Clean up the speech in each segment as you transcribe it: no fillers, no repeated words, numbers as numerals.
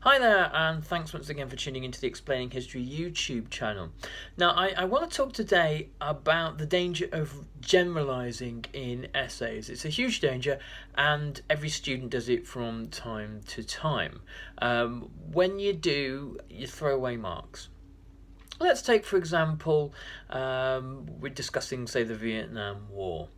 Hi there, and thanks once again for tuning into the Explaining History YouTube channel. Now, I want to talk today about the danger of generalising in essays. It's a huge danger, and every student does it from time to time. When you do, you throw away marks. Let's take, for example, we're discussing, say, the Vietnam War.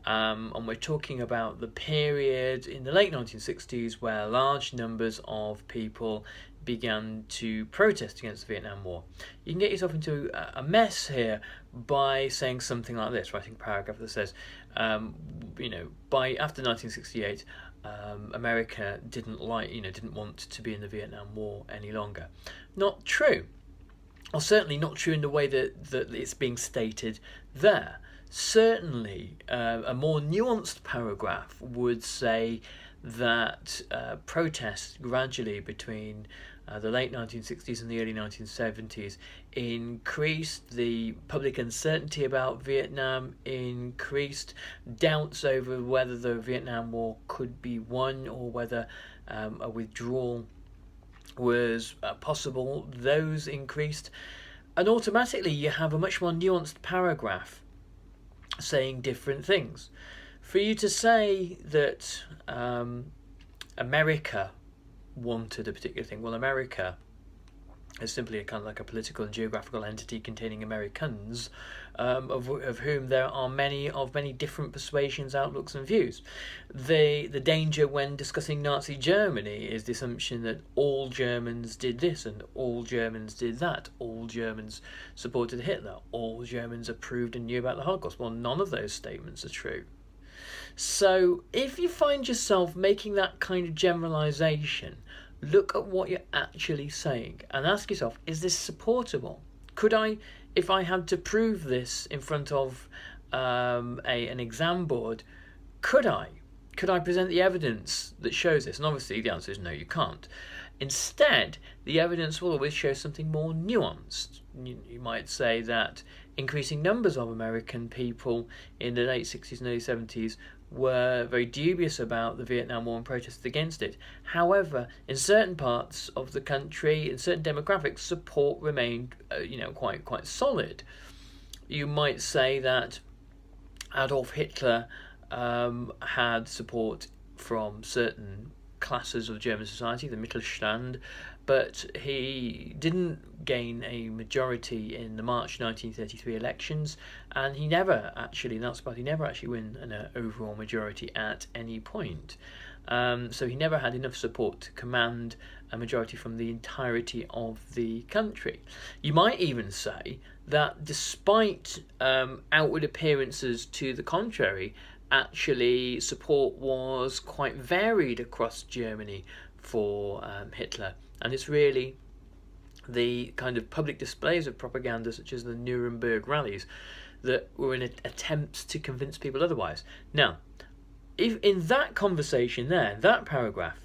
And we're talking about the period in the late 1960s where large numbers of people began to protest against the Vietnam War. You can get yourself into a mess here by saying something like this, writing a paragraph that says, by after 1968, America didn't want to be in the Vietnam War any longer. Not true. Or certainly not true in the way that it's being stated there. Certainly, a more nuanced paragraph would say that protests gradually between the late 1960s and the early 1970s increased the public uncertainty about Vietnam, increased doubts over whether the Vietnam War could be won or whether a withdrawal was possible. Those increased, and automatically you have a much more nuanced paragraph saying different things. For you to say that America wanted a particular thing, well, America is simply a kind of like a political and geographical entity containing Americans, of whom there are many different persuasions, outlooks and views. The danger when discussing Nazi Germany is the assumption that all Germans did this and all Germans did that, all Germans supported Hitler, all Germans approved and knew about the Holocaust. Well, none of those statements are true. So if you find yourself making that kind of generalisation, look at what you're actually saying and ask yourself, is this supportable? Could I, if I had to prove this in front of an exam board, could I present the evidence that shows this? And obviously the answer is no, you can't. Instead, the evidence will always show something more nuanced. You might say that increasing numbers of American people in the late 60s and early 70s were very dubious about the Vietnam War and protested against it. However, in certain parts of the country, in certain demographics, support remained, quite solid. You might say that Adolf Hitler had support from certain classes of German society, the Mittelstand, but he didn't gain a majority in the March 1933 elections, and he never actually win an overall majority at any point. So he never had enough support to command a majority from the entirety of the country. You might even say that despite outward appearances to the contrary, actually support was quite varied across Germany for Hitler. And it's really the kind of public displays of propaganda, such as the Nuremberg rallies, that were in attempts to convince people otherwise. Now, if in that conversation there, that paragraph,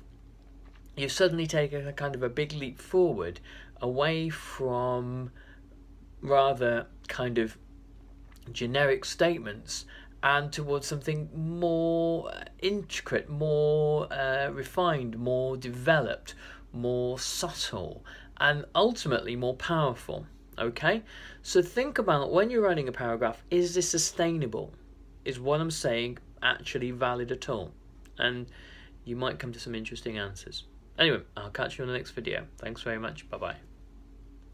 you suddenly take a kind of a big leap forward away from rather kind of generic statements and towards something more intricate, more refined, more developed, more subtle, and ultimately more powerful. Okay? So think about, when you're writing a paragraph, is this sustainable? Is what I'm saying actually valid at all? And you might come to some interesting answers. Anyway, I'll catch you on the next video. Thanks very much. Bye-bye.